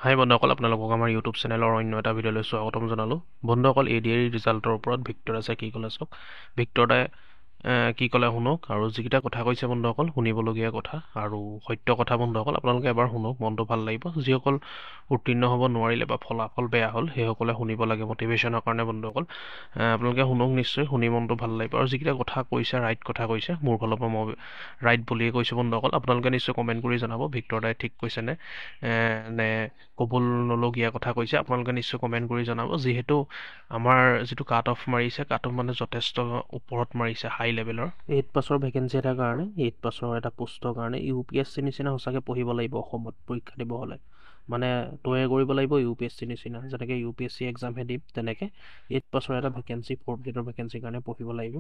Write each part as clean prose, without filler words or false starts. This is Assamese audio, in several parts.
হাই বন্ধুসকল, আপোনালোকক আমাৰ ইউটিউব চেনেলৰ অন্য এটা ভিডিঅ'লৈ স্বাগতম জনালোঁ। বন্ধুসকল, ADR ৰিজাল্টৰ ওপৰত ভিক্টৰ আছে কি ক'লে চাওক। ভিক্টৰে কি ক'লে শুনক, আৰু যিকেইটা কথা কৈছে বন্ধুসকল শুনিবলগীয়া কথা আৰু সত্য কথা। বন্ধুসকল, আপোনালোকে এবাৰ শুনক, মনটো ভাল লাগিব। যিসকল উত্তীৰ্ণ হ'ব নোৱাৰিলে বা ফলাফল বেয়া হ'ল সেইসকলে শুনিব লাগে মটিভেশ্যনৰ কাৰণে। বন্ধুসকল, আপোনালোকে শুনক, নিশ্চয় শুনি মনটো ভাল লাগিব। আৰু যিকেইটা কথা কৈছে ৰাইট কথা কৈছে, মোৰ ফালৰ পৰা মই ৰাইট বুলিয়ে কৈছোঁ। বন্ধুসকল, আপোনালোকে নিশ্চয় কমেণ্ট কৰি জনাব ভিক্টৰ দাই ঠিক কৈছে নে কবুল নলগীয়া কথা কৈছে। আপোনালোকে নিশ্চয় কমেণ্ট কৰি জনাব। যিহেতু আমাৰ যিটো কাট অফ মাৰিছে, কাট অফ মানে যথেষ্ট ওপৰত মাৰিছে, হাই লেভেলৰ 8 পাছৰ ভেকেঞ্চি এটাৰ কাৰণে, 8 পাছৰ এটা পোষ্টৰ কাৰণে UPSC নিচিনা সঁচাকৈ পঢ়িব লাগিব। অসমত পৰীক্ষা দিব হ'লে মানে তৈয়াৰ কৰিব লাগিব UPSC নিচিনা। যেনেকৈ UPSC এক্সামহে দিম, তেনেকৈ 8 পাছৰ এটা ভেকেঞ্চি, 4th গ্ৰেডৰ ভেকেঞ্চিৰ কাৰণে পঢ়িব লাগিব।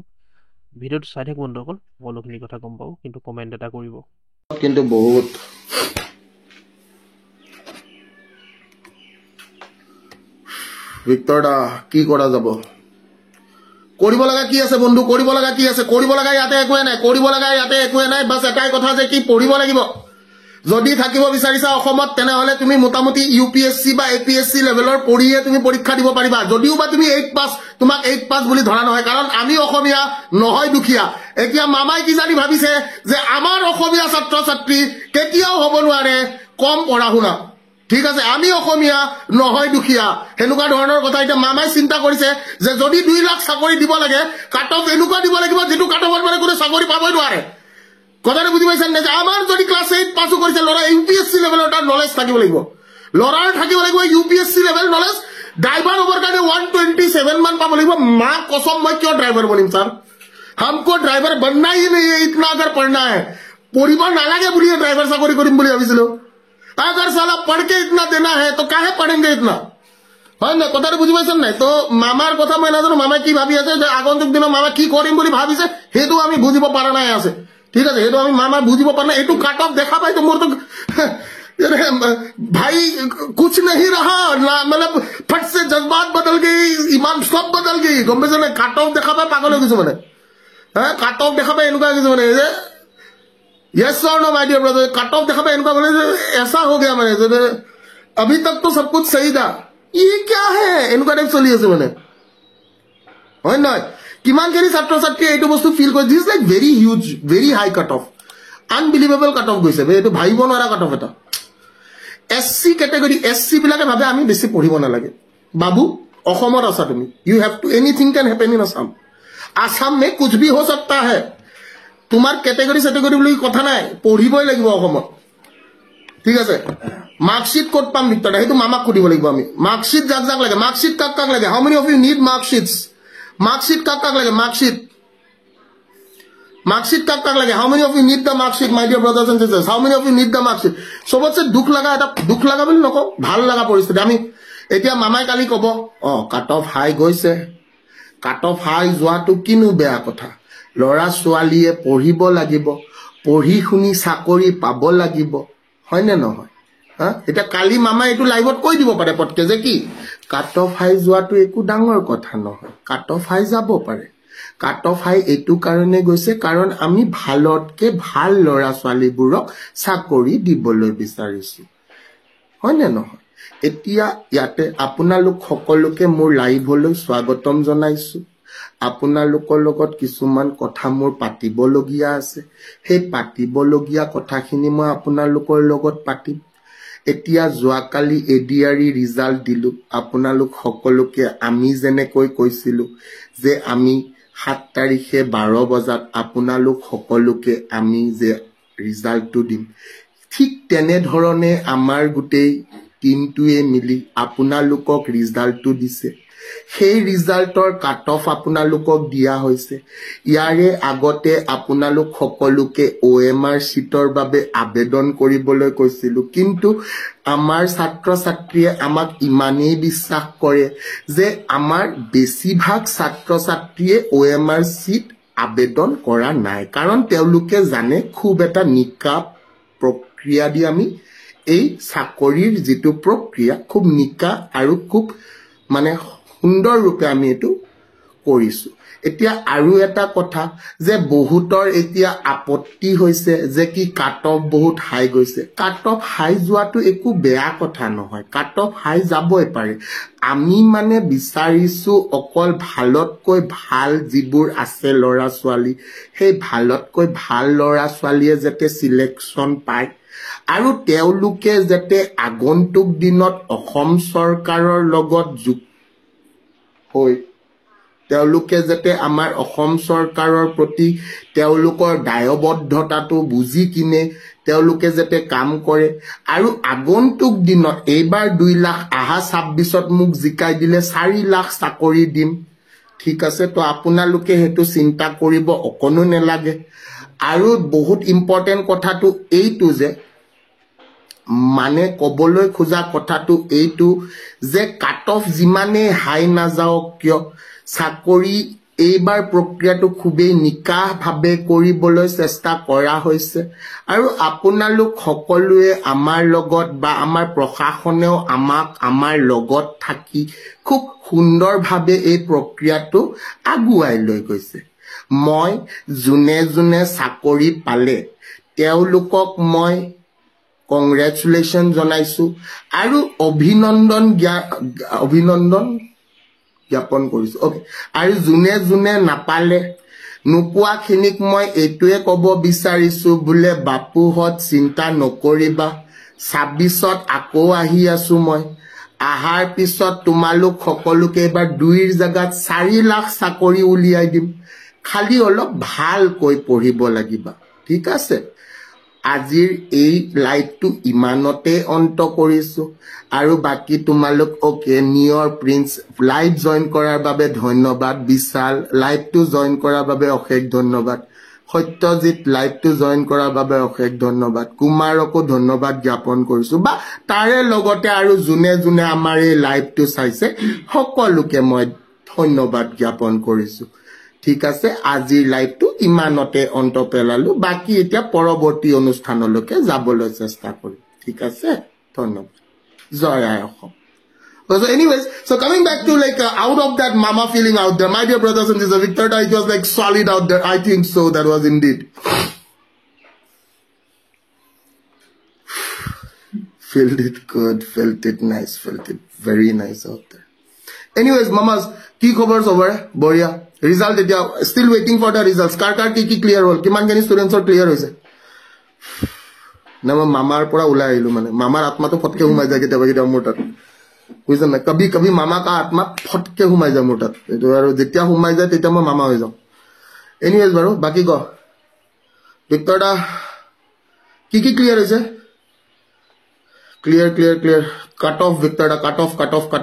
ভিডিঅ'টো চাই থাকক বন্ধুসকল, সকলোখিনি কথা গম পাব, কিন্তু কমেণ্ট এটা কৰিব। কিন্তু বহুত ভিক্টৰ দা কি কৰা যাব? কৰিব লগা কি আছে বন্ধু? কৰিব লগা কি আছে? কৰিব লগা ইয়াতে একোৱে নাই, কৰিব লগা ইয়াতে একোৱে নাই। বাছ এটাই কথা যে কি পঢ়িব লাগিব। যদি থাকিব বিচাৰিছা অসমত, তেনেহ'লে তুমি মোটামুটি UPSC বা APSC লেভেলৰ পঢ়িয়ে তুমি পৰীক্ষা দিব পাৰিবা। যদিও বা তুমি 8 পাছ, তোমাক 8 পাছ বুলি ধৰা নহয়, কাৰণ আমি অসমীয়া নহয় দুখীয়া। এতিয়া মামাই কি জানি ভাবিছে যে আমাৰ অসমীয়া ছাত্ৰ ছাত্ৰী কেতিয়াও হ'ব নোৱাৰে কম পঢ়া শুনা। ঠিক আছে, আমি অসমীয়া নহয় দুখীয়া, সেনেকুৱা ধৰণৰ কথা। এতিয়া মামাই চিন্তা কৰিছে যে যদি 2 লাখ চাকৰি দিব লাগে, কাট অফ এনেকুৱা দিব লাগিব যিটো কাট অফত মানে কোনো চাকৰি পাবই নোৱাৰে। কথাটো বুজি পাইছেনে নাই? যে আমাৰ যদি ক্লাছ 8 পাছো কৰিছে ল'ৰা, UPSC লেভেলৰ তাৰ নলেজ থাকিব লাগিব। ল'ৰাৰ থাকিব লাগিব UPSC লেভেল নলেজ। ড্ৰাইভাৰ হ'বৰ কাৰণে 127 মান পাব লাগিব। মা কসম, মই কিয় ড্ৰাইভাৰ বনিম ছাৰ? हमको ड्राइवर बनना ही नहीं है, इतना अगर पढ़ना है। पढ़िब नालागे बुलिए ड्राइवर चाकरी करिम बुली भाबिसिलो। अगर साला पढ़ के इतना देना है तो काहे पढ़ेंगे इतना? হয় না? কথাটো বুজি পাইছেন নাই? তো মামাৰ কথা মই নাজানো, মামাই কি ভাবি আছে, যে আগন্তুক দিনত মামা কি কৰিম বুলি ভাবিছে সেইটো আমি বুজিব পৰা নাই আছে। ঠিক আছে, সেইটো আমি মামা বুজিব পৰা নাই। এইটো কাট অফ দেখা পাই তো মোৰতো भाई कुछ नहीं रहा ना, मतलब फट से जज्बात बदल गई, ईमान सब बदल गई। गम पाइছে নাই? काट ऑफ দেখা পাই পাগল হৈ গৈছো মানে। হ্যাঁ, কাট অফ দেখা পাই এনেকুৱা কিছু মানে যে यस और no my dear brother, cut off देखा इनका बोले ऐसा हो गया मैंने जो अभी तक तो सब कुछ सही था, ये क्या है इनका टाइप चली আছে মানে হয় নহয়? কিমানখিনি ছাত্ৰ ছাত্ৰী এইটো বস্তু ফিল কৰে। This like very huge, very high cut off, unbelievable cut off গৈছে। এইটো ভাবিব নোৱাৰা কাট অফ এটা। SC কেটেগৰী, SC বিলাকে ভাবে আমি বেছি পঢ়িব নালাগে। বাবু, অসমত আছা তুমি, you have to, anything can happen in Assam. Assam में कुछ भी हो सकता है। তোমাৰ কেটেগৰী সেটেগৰী বুলি কথা নাই, পঢ়িবই লাগিব অসমত। ঠিক আছে, মাৰ্কশিট ক'ত পাম ভিক্টৰ? সেইটো মামাক সুধিব লাগিব আমি। মাৰ্কশিট যাক যাক লাগে, মাৰ্কশিট কাক কাক লাগে? How many of you need marksheets? Marksheet কাক কাক লাগে? মাৰ্কশিট কাক কাক লাগে? How many of you need the marksheet my dear brothers and sisters? How many of you need the marksheet? সবতছে দুখ লগা এটা, দুখ লগা বুলি নকওঁ, ভাল লগা পৰিস্থিতি। আমি এতিয়া মামাই কালি ক'ব কাট অফ হাই গৈছে, কাট অফ হাই যোৱাটো কিনো বেয়া কথা। ল'ৰা ছোৱালীয়ে পঢ়িব লাগিব, পঢ়ি শুনি চাকৰি পাব লাগিব, হয়নে নহয়? এতিয়া কালি মামা এইটো লাইভত কৈ দিব পাৰে পটকে যে কি কাট অফ হাই যোৱাটো একো ডাঙৰ কথা নহয়, কাট অফ হাই যাব পাৰে। কাট অফ হাই এইটো কাৰণে গৈছে কাৰণ আমি ভালতকে ভাল ল'ৰা ছোৱালীবোৰক চাকৰি দিবলৈ বিচাৰিছো, হয়নে নহয়? এতিয়া ইয়াতে আপোনালোক সকলোকে মোৰ লাইভলৈ স্বাগতম জনাইছো। আপোনালোকৰ লগত কিছুমান কথা মোৰ পাতিবলগীয়া আছে। সেই পাতিবলগীয়া কথাখিনি মই আপোনালোকৰ লগত পাতিম। এতিয়া যোৱাকালি ADR ৰিজাল্ট দিলোঁ। আপোনালোক সকলোকে আমি যেনেকৈ কৈছিলোঁ যে আমি 7 তাৰিখে 12 বজাত আপোনালোক সকলোকে আমি যে ৰিজাল্টটো দিম, ঠিক তেনেধৰণে আমাৰ গোটেই টিমটোৱে মিলি আপোনালোকক ৰিজাল্টটো দিছে। সেই ৰিজাল্টৰ কাট অফ আপোনালোকক দিয়া হৈছে। ইয়াৰে আগতে আপোনালোক সকলোকে OMR চিটৰ বাবে আবেদন কৰিবলৈ কৈছিলোঁ, কিন্তু আমাৰ ছাত্ৰ ছাত্ৰীয়ে আমাক ইমানেই বিশ্বাস কৰে যে আমাৰ বেছিভাগ ছাত্ৰ ছাত্ৰীয়ে OMR চিট আবেদন কৰা নাই, কাৰণ তেওঁলোকে জানে খুব এটা নিকা প্ৰক্ৰিয়া দি আমি এই চাকৰিৰ যিটো প্ৰক্ৰিয়া খুব নিকা আৰু খুব মানে সুন্দৰ ৰূপে আমি এইটো কৰিছো এতিয়া আৰু এটা কথা যে বহুতৰ এতিয়া আপত্তি হৈছে যে কি কাট অফ বহুত হাই গৈছে কাট অফ হাই যোৱাটো একো বেয়া কথা নহয় কাট অফ হাই যাবই পাৰে আমি মানে বিচাৰিছো অকল ভালতকৈ ভাল যিবোৰ আছে লৰা ছোৱালী সেই ভালতকৈ ভাল লৰা ছোৱালীয়ে যাতে সিলেকশন পায় আৰু তেওঁলোকে যাতে আগন্তুক দিনত অসম চৰকাৰৰ লগত যোগ হৈ তেওঁলোকে যাতে আমাৰ অসম চৰকাৰৰ প্ৰতি তেওঁলোকৰ দায়বদ্ধতাটো বুজি কিনে তেওঁলোকে যাতে কাম কৰে আৰু আগন্তুক দিনত এইবাৰ 2 লাখ আহা 26ত মোক জিকাই দিলে 4 লাখ চাকৰি দিম ঠিক আছে তো আপোনালোকে হেতু চিন্তা কৰিব অকনো নেলাগে আৰু বহুত ইম্পৰ্টেন্ট কথাটো এইটো যে মানে কবলৈ খোজা কথাটো এইটো যে কাট অফ জিমানে হাই না যাওক কিয় চাকৰি এইবাৰ প্ৰক্ৰিয়াটো খুবেই নিকাহ ভাবে কৰিবলৈ চেষ্টা কৰা হৈছে আৰু আপোনালোক সকলোৱে আমাৰ লগত বা আমাৰ প্ৰশাসনেও আমাক আমাৰ লগত থাকি খুব সুন্দৰভাৱে এই প্ৰক্ৰিয়াটো আগুৱাই লৈ গৈছে মই জুনে জুনে চাকৰি পালে তেওঁলোকক মই কংগ্ৰেচুলেশ্যন জনাইছো আৰু অভিনন্দন জ্ঞাপন কৰিছো ওকে আৰু জুনে জুনে নাপালে নোপোৱাখিনিক মই এইটোৱে ক'ব বিচাৰিছো বোলে বাপুহত চিন্তা নকৰিবা 26ত আকৌ আহি আছো মই আহাৰ পিছত তোমালোক সকলোকে এবাৰ 2ৰ জাগাত 4 লাখ চাকৰি উলিয়াই দিম খালি অলপ ভালকৈ পঢ়িব লাগিবা ঠিক আছে আজিৰ এই লাইভটো ইমানতে অন্ত কৰিছো আৰু বাকি তোমালোক ওকে নিয়ৰ প্ৰিন্স লাইভ জয়েন কৰাৰ বাবে ধন্যবাদ বিশাল লাইভটো জয়েন কৰাৰ বাবে অশেষ ধন্যবাদ সত্যজিত লাইভটো জয়েন কৰাৰ বাবে অশেষ ধন্যবাদ কুমাৰকো ধন্যবাদ জ্ঞাপন কৰিছো বা তাৰে লগতে আৰু জুনে জুনে আমাৰ এই লাইভটো চাইছে সকলোকে মই ধন্যবাদ জ্ঞাপন কৰিছো ঠিক আছে আজিৰ লাইভটো ইমানতে অন্ত পেলালো বাকি এতিয়া পৰৱৰ্তী অনুষ্ঠানলৈকে যাবলৈ চেষ্টা কৰিম ঠিক আছে ধন্যবাদ জয় আই Assam So anyways, so coming back to like out of that mama feeling out there, my dear brothers and sisters, Victor, it was like solid out there. I think so. That was indeed. Felt it good, felt it nice, felt it very nice out there. Anyways, mamas, key covers over, Boria. Result, still waiting for the results. Car ki clear hole. Kiman kani students are clear hoise. Nama mamar pura ulai ilu mane. Mamar atma to fotke humai jage tabagi da motor. বুঝছেন না কবি কবি মামা কা আত্মা ফটকে ঘুমাই যায় মোটাত এইটো আৰু যেতিয়া ঘুমাই যায় তেতিয়া মই মামা হৈ যাওঁ এনিৱেজ বাৰু বাকি ক ভিক্টৰটা কি ক্লিয়াৰ হৈছে ক্লিয়াৰ কাট অফ ভিক্টৰটা কাট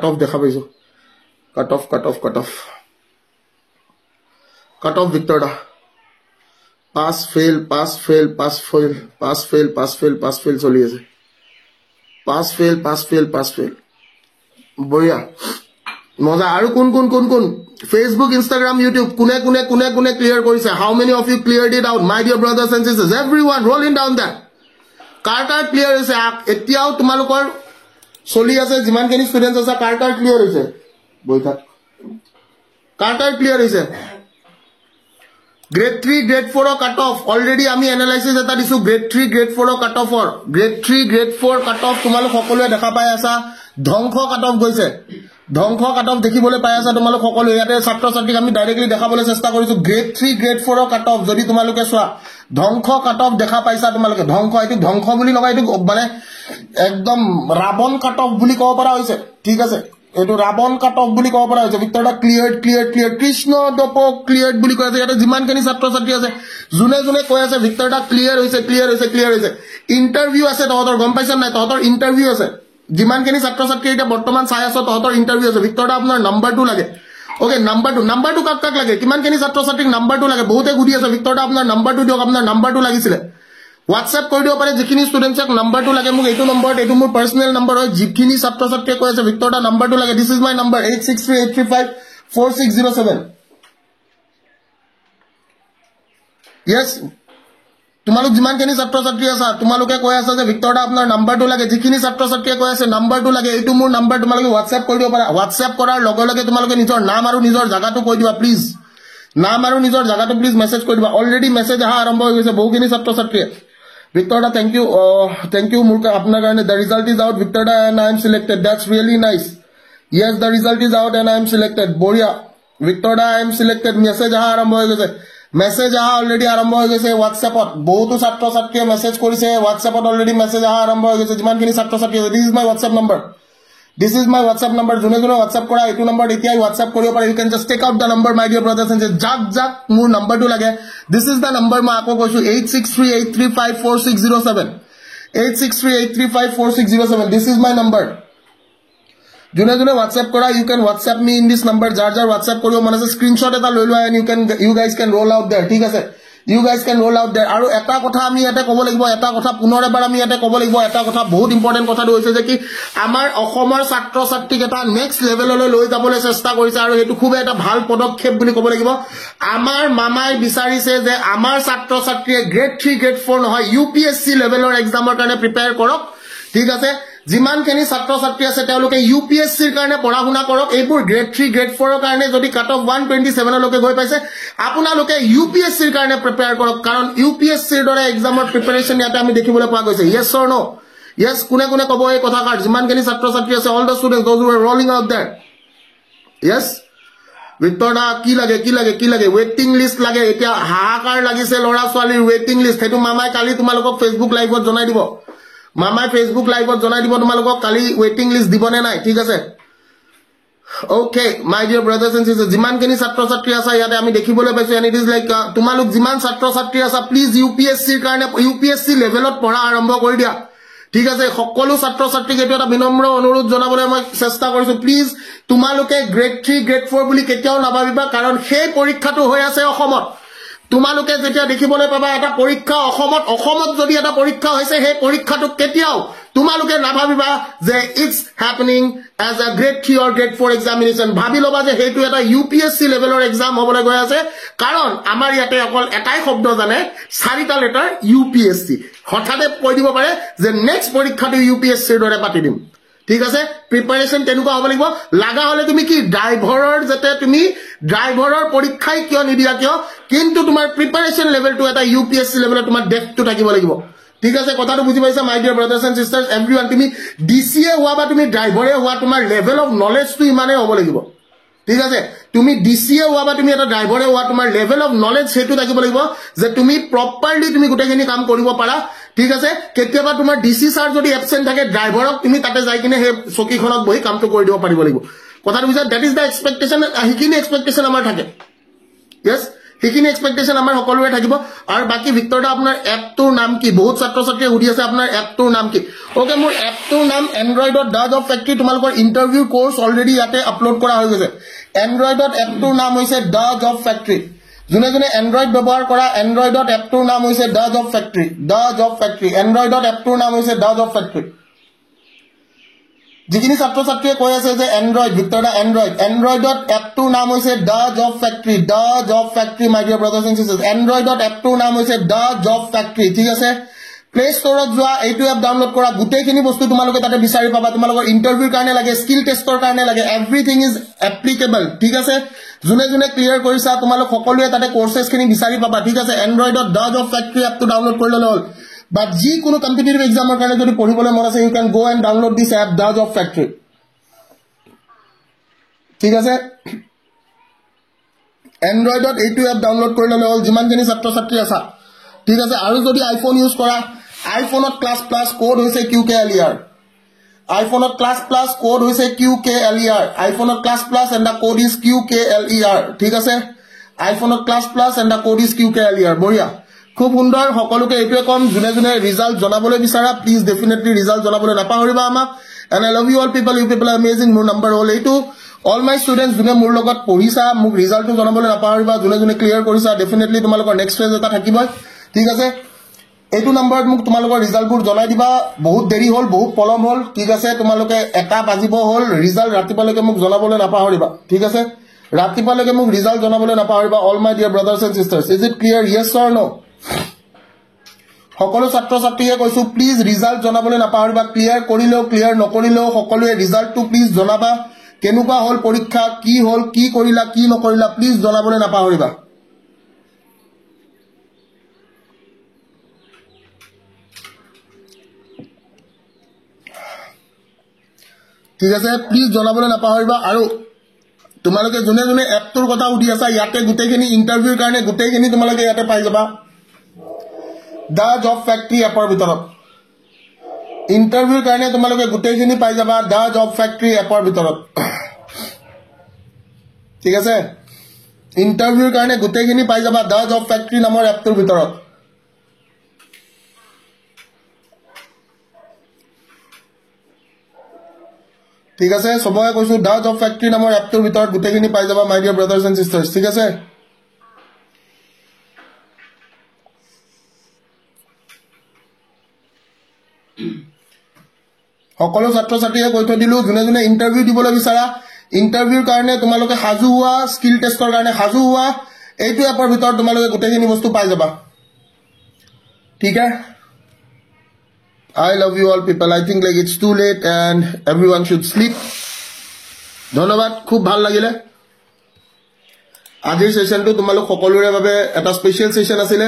অফ দেখা পাইছো কাট অফ ভিক্টৰটা পাস ফেল চলি আছে পাস ফেল বঢ়িয়া মজা আৰু কোন Facebook Instagram YouTube কোনে ক্লিয়াৰ কৰিছে how many of you cleared it out my dear brothers and sisters everyone rolling down that car clear হৈছে এতিয়াও তোমালোকৰ চলি আছে যিমান কেনি ষ্টুডেন্টস আছে কাৰ ক্লিয়াৰ হৈছে বৈঠা কাৰ ক্লিয়াৰ হৈছে grade 3 grade 4 cut off already আমি এনালাইসিস এটা দিছো grade 3 grade 4 cut off grade 3 grade 4 cut off তোমালোক সকলোৱে দেখা পাই আছা ধ্বংস cut off গৈছে ধ্বংস cut off দেখিবলৈ পাই আছা তোমালোক সকলো ইয়াতে ছাত্ৰ ছাত্ৰীক আমি ডাইৰেক্টলি দেখাবলৈ চেষ্টা কৰিছো grade 3 grade 4 cut off যদি তোমালোকে চোৱা ধ্বংস cut off দেখা পাইছা তোমালোকে ধ্বংস এটো ধ্বংস বুলি নকয় এটো মানে একদম ৰাবণ cut off বুলি কব পৰা হৈছে ঠিক আছে এটো ৰাবণ cut off বুলি কব পৰা হৈছে ভিতৰটা ক্লিয়াৰ কৃষ্ণ দপ ক্লিয়াৰ বুলি কয় আছে ইয়াতে যিমান কেনি ছাত্ৰ ছাত্ৰী আছে জুনে কৈ আছে ভিতৰটা ক্লিয়াৰ হৈছে ইন্টাৰভিউ আছে তহতৰ গম পাইছ নাই তহতৰ ইন্টাৰভিউ আছে যিমান কেনি ছাত্ৰ ছাত্ৰী এটা বৰ্তমান চাই আছে তহতৰ ইন্টাৰভিউ আছে ভিতৰটা আপোনাৰ নাম্বাৰটো লাগে ওকে নাম্বাৰটো কাক লাগে কিমান কেনি ছাত্ৰ ছাত্ৰীক নাম্বাৰটো লাগে বহুতে গুডি আছে ভিতৰটা আপোনাৰ নাম্বাৰটো দিওক আপোনাৰ নাম্বাৰটো লাগিছিলে WhatsApp কৰি দিব পাৰে যিখিনি ষ্টুডেন্টছক নাম্বাৰটো লাগে মোক এইটো নম্বৰত এইটো মোৰ পাৰ্সোনাল নম্বৰ হয় যিখিনি ছাত্ৰ ছাত্ৰীয়ে কৈ আছে ভিতৰটা নাম্বাৰটো লাগে this is my number 8638354607 yes তোমালোক যিমানখিনি ছাত্ৰ ছাত্ৰী আছা তোমালোকে কৈ আছা যে ভিক্টৰ দা আপোনাৰ নাম্বাৰটো লাগে যিখিনি ছাত্ৰ ছাত্ৰীয়ে কৈ আছে নাম্বাৰটো লাগে এইটো মোৰ নাম্বাৰ তোমালোকে হোৱাটছএপ কৰি দিব পাৰা হোৱাটছএপ কৰাৰ লগে লগে তোমালোকে নিজৰ নাম আৰু নিজৰ জাগাটো কৈ দিবা প্লিজ নাম আৰু নিজৰ জাগাটো প্লিজ মেছেজ কৰি দিবা অলৰেডি মেছেজ অহা আৰম্ভ হৈ গৈছে বহুখিনি ছাত্ৰ ছাত্ৰীয়ে ভিক্টৰ দা থ্যাংক ইউ মোৰ আপোনাৰ কাৰণে the result is out Victor দা and I am selected that's really nice yes the result is out and I am selected বঢ়িয়া ভিক্টৰ দা I am selected মেছেজ অহা আৰম্ভ হৈ গৈছে মেছেজ অহা অলৰেডি আৰম্ভ হৈ গৈছে হোৱাটছএপত বহুতো ছাত্ৰ ছাত্ৰীয়ে মেছেজ কৰিছে হোৱাটছএপত অলৰেডি মেছেজ অহা আৰম্ভ হৈ গৈছে যিমানখিনি ছাত্ৰ ছাত্ৰী আছে this is my WhatsApp number যোনে যোনে হোৱাটছএপ কৰা এইটো নম্বৰ এতিয়াই হোৱাটছএপ কৰিব পাৰে you can just take out the number my dear brothers and যাক যাক মোৰ নম্বৰটো লাগে দিছ ইজ দ্য নম্বৰ মই আকৌ কৈছোঁ 8638354607 8638354607 দিছ ইজ মাই নম্বৰ যোনে যোনে হোৱাটছএপ কৰা you can WhatsApp me in this number যাৰ যাৰ হোৱাটছএপ কৰিব মন আছে স্ক্ৰীনশ্বট এটা লৈ লোৱা and you guys can roll out there ঠিক আছে you guys can roll out there আৰু এটা কথা আমি ইয়াতে ক'ব লাগিব এটা কথা পুনৰ এবাৰ আমি ইয়াতে ক'ব লাগিব এটা কথা বহুত ইম্পৰ্টেণ্ট কথাটো হৈছে যে কি আমাৰ অসমৰ ছাত্ৰ ছাত্ৰীক এটা নেক্সট লেভেললৈ লৈ যাবলৈ চেষ্টা কৰিছে আৰু সেইটো খুব এটা ভাল পদক্ষেপ বুলি ক'ব লাগিব আমাৰ মামাই বিচাৰিছে যে আমাৰ ছাত্ৰ ছাত্ৰীয়ে গ্ৰেড 3 গ্ৰেড 4 নহয় UPSC লেভেলৰ এক্সামৰ কাৰণে প্ৰিপেয়াৰ কৰক ঠিক আছে যিমানখিনি ছাত্ৰ ছাত্ৰী আছে তেওঁলোকে UPSCৰ কাৰণে পঢ়া শুনা কৰক এইবোৰ গ্ৰেড 3 গ্ৰেড 4ৰ কাৰণে যদি কাট অফ 127 লৈকে গৈ পাইছে আপোনালোকে UPSCৰ কাৰণে প্ৰিপেয়াৰ কৰক কাৰণ UPSCৰ দৰে এক্সামৰ প্ৰিপাৰেচন ইয়াতে আমি দেখিবলৈ পোৱা গৈছে yes or no yes কোনে কোনে ক'ব এই কথাষাৰ যিমানখিনি ছাত্ৰ ছাত্ৰী আছে all the students those who are rolling out there yes Victor দা কি লাগে ৱেটিং লিষ্ট লাগে এতিয়া হাহাকাৰ লাগিছে ল'ৰা ছোৱালীৰ ৱেটিং লিষ্ট সেইটো মামাই কালি তোমালোকক ফেচবুক লাইভত জনাই দিব মামাই ফেসবুক লাইভত জনাই দিব তোমালোকক কালি ওয়েটিং লিষ্ট দিবনে নাই ঠিক আছে okay my dear brothers and sisters যিমানখিনি ছাত্ৰ ছাত্ৰী আছে ইয়াতে আমি দেখিবলৈ পাইছো এণ্ড ইট ইজ লাইক তোমালোক যিমান ছাত্ৰ ছাত্ৰী আছে প্লিজ UPSCৰ কাৰণে UPSC লেভেলত পঢ়া আৰম্ভ কৰি দিয়া ঠিক আছে সকলো ছাত্ৰ ছাত্ৰীক এইটো এটা বিনম্ৰ অনুৰোধ জনাবলৈ মই চেষ্টা কৰিছো প্লিজ তোমালোকে গ্ৰেড 3 গ্ৰেড 4 বুলি কেতিয়াও নাভাবিবা কাৰণ সেই পৰীক্ষাটো হৈ আছে অসমত তোমালোকে যেতিয়া দেখিবলৈ পাবা এটা পৰীক্ষা অসমত যদি এটা পৰীক্ষা হৈছে সেই পৰীক্ষাটো কেতিয়াও তোমালোকে নাভাবিবা যে it's happening as a grade 3 or grade 4 examination ভাবি লবা যে হেতু এটা UPSC লেভেলৰ এক্সাম হ'বলৈ গৈ আছে কাৰণ আমাৰ ইয়াতে অকল এটাই শব্দ জানে চাৰিটা লেটাৰ UPSC হঠাতে কৈ দিব পাৰে যে নেক্সট পৰীক্ষাটো UPSC ৰ দৰে পাতি দিম ঠিক আছে প্ৰিপাৰেচন তেনেকুৱা হ'ব লাগিব লাগা হলে তুমি কি ড্ৰাইভাৰৰ যেতে তুমি ড্ৰাইভাৰৰ পৰীক্ষাই কিয় নিদিয়া কিয় কিন্তু তোমাৰ প্ৰিপাৰেচন লেভেলটো এটা UPSC লেভেলত তোমাৰ ডেপথটো থাকিব লাগিব ঠিক আছে কথাটো বুজি পাইছা my dear brothers and sisters everyone তুমি DCA হোৱা বা তুমি ড্ৰাইভাৰে হোৱা তোমাৰ লেভেল অফ নলেজটো ইমানে হ'ব লাগিব ঠিক আছে তুমি DCA হোৱা বা তুমি এটা ড্ৰাইভাৰে হোৱা তোমাৰ লেভেল অফ নলেজ সেইটো থাকিব লাগিব যে তুমি প্ৰপাৰলি তুমি গোটেইখিনি কাম কৰিব পাৰা ঠিক আছে কেতিয়াবা তোমাৰ DC স্যাৰ যদি এবসেন্ট থাকে ড্ৰাইভাৰক তুমি তাতে যাই কিনে হে চকীখনত বহি কামটো কৰি দিব পাৰিব লাগিব কথাটো বুজা দ্যাট ইজ দা এক্সপেক্টেশন হিকিনি এক্সপেক্টেশন আমাৰ থাকে yes হিকিনি এক্সপেক্টেশন আমাৰ সকলোৰে থাকিব আৰু বাকি ভিক্টৰ দা আপোনাৰ এপটোৰ নাম কি বহুত ছাত্ৰ ছাত্ৰীয়ে সুধি আছে আপোনাৰ এপটোৰ নাম কি ওকে মোৰ এপটোৰ নাম এন্ড্ৰইডত দা জব ফেক্টৰী তোমালোকৰ ইন্টাৰভিউ কোৰ্স অলৰেডি ইয়াতে আপলোড কৰা হৈ গৈছে এন্ড্ৰইডত এপটোৰ নাম হৈছে দা জব ফেক্টৰী যোনে যোনে এন্ড্ৰইড ব্যৱহাৰ কৰা এন্ড্ৰইডত এপটোৰ নাম হৈছে দা জব ফেক্টৰী এন্ড্ৰইডত এপটোৰ নাম হৈছে দা জব ফেক্টৰী যিখিনি ছাত্ৰ ছাত্ৰীয়ে কৈ আছে যে এন্ড্ৰইড ভিক্টৰ দা এন্ড্ৰইডত এপটোৰ নাম হৈছে the job factory my dear brothers and sisters এন্ড্ৰইডত এপটোৰ নাম হৈছে দা জব ফেক্টৰী ঠিক আছে প্লে ষ্টৰত যোৱা এইটো এপ ডাউনলোড কৰা গোটেইখিনি বস্তু তোমালোকে তাতে বিচাৰি পাবা তোমালোকৰ ইন্টাৰভিউৰ কাৰণে লাগে স্কিল টেষ্টৰ কাৰণে লাগে এভৰিথিং ইজ এপ্লিকেবল ঠিক আছে যোনে যোনে ক্লিয়াৰ কৰিছা তোমালোক সকলোৱে তাতে কোৰ্সেছখিনি বিচাৰি পাবা ঠিক আছে এন্ড্ৰইডত দা জব ফেক্টৰী এপটো ডাউনলোড কৰি ল'লে হ'ল বাট যি কোনো কম্পিটিটিভ এক্সামৰ কাৰণে যদি পঢ়িবলৈ মন আছে you can go and download this app the job factory ঠিক আছে এন্ড্ৰইডত এইটো এপ ডাউনলোড কৰি ল'লে হ'ল যিমানখিনি ছাত্ৰ ছাত্ৰী আছে ঠিক আছে আৰু যদি আইফোন ইউজ কৰা আইফোনত ক্লাছ প্লাস কোড হৈছে QKLER আইফোনত ক্লাছ প্লাস কোড হৈছে QKLER আইফোনত class plus and the code is QKLER ঠিক আছে আইফোনত class plus and the code is QKLER বঢ়িয়া খুব সুন্দৰ সকলোকে এইটোৱে কম যোনে যোনে ৰিজাল্ট জনাবলৈ বিচাৰা প্লিজ ডেফিনেটলি ৰিজাল্ট জনাবলৈ নাপাহৰিবা আমাক and I love you all people R amazing মোৰ নম্বৰ হ'ল এইটো অল মাই ষ্টুডেণ্টছ যোনে মোৰ লগত পঢ়িছা মোক ৰিজাল্টটো জনাবলৈ নাপাহৰিবা যোনে যোনে ক্লিয়াৰ কৰিছা ডেফিনেটলি তোমালোকৰ নেক্সট ফেজ এটা থাকিবই ঠিক আছে এইটো নম্বৰত মোক তোমালোকৰ ৰিজাল্টবোৰ জনাই দিবা বহুত দেৰি হ'ল বহুত পলম হ'ল ঠিক আছে তোমালোকে এটা বাজিব হ'ল ৰিজাল্ট ৰাতিপুৱালৈকে মোক জনাবলৈ নাপাহৰিবা ঠিক আছে ৰাতিপুৱালৈকে মোক ৰিজাল্ট জনাবলৈ নাপাহৰিবা all my dear brothers and sisters is it clear yes or no সকলো ছাত্ৰ ছাত্ৰীকে কৈছো প্লিজ ৰিজাল্ট জনাবলৈ নাপাহৰিবা ক্লিয়াৰ কৰিলেও ক্লিয়াৰ নকৰিলেও সকলোৱে ৰিজাল্টটো প্লিজ জনাবা কেনেকুৱা হ'ল পৰীক্ষা কি হ'ল কি কৰিলা কি নকৰিলা প্লিজ জনাবলৈ নাপাহৰিবা ঠিক আছে প্লিজ জনাবলৈ নাপাহৰিবা আৰু তোমালোকে যোনে যোনে এপটোৰ কথা উঠি আছা ইয়াতে গোটেইখিনি ইণ্টাৰভিউৰ কাৰণে গোটেইখিনি তোমালোকে ইয়াতে পাই যাবা দা জব ফ্যাক্টৰি এপৰ ভিতৰত ইণ্টাৰভিউৰ কাৰণে তোমালোকে গোটেইখিনি পাই যাবা দা জব ফ্যাক্টৰি এপৰ ভিতৰত ঠিক আছে ইণ্টাৰভিউৰ কাৰণে গোটেইখিনি পাই যাবা দা জব ফ্যাক্টৰি নামৰ এপটোৰ ভিতৰত ঠিক আছে সবাই কৈছো দা জব ফ্যাক্টৰি নামৰ এপটোৰ ভিতৰত গোটেইখিনি পাই যাবা মাই ডিয়াৰ ব্ৰাদাৰ্স এণ্ড সিস্টাৰ্স ঠিক আছে সকলো ছাত্ৰ ছাত্ৰীয়ে কৈ থৈ দিলো যোনে যোনে ইণ্টাৰভিউ দিবলৈ বিচাৰা ইণ্টাৰভিউৰ কাৰণে তোমালোকে হাজু হোৱা স্কিল টেষ্টৰ কাৰণে হাজু হোৱা এইটো এপৰ ভিতৰত তোমালোকে গোটেইখিনি বস্তু পাই যাবা ঠিক আছে I love you all people. I think like it's too late and everyone should sleep. ধন্যবাদ খুব ভাল লাগিলে আজিৰ সেশনটো তোমালোক সকলোৰে বাবে এটা স্পেশাল সেশন আছিল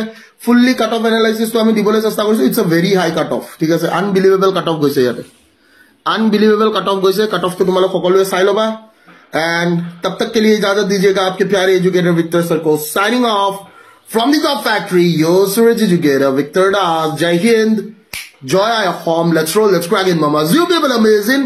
ফুললি কাট অফ এনালাইসিস তো আমি দিবলৈ চেষ্টা কৰিছো it's a very high cut of ঠিক আছে আনবিলিভেবল কাট অফ গৈছে ইয়াতে अनबिलीवेबल कट ऑफ গৈছে कट ऑफ तो तुम लोग সকলোৱে চাই লবা एंड तब तक के लिए इजाजत दीजिएगा आपके प्यारे एजुकेटर विक्टर सर को signing off from the job factory your सूरज एजुकेटर विक्टर दास जय हिंद जय होम let's roll let's crack in मामा यू पीपल अमेजिंग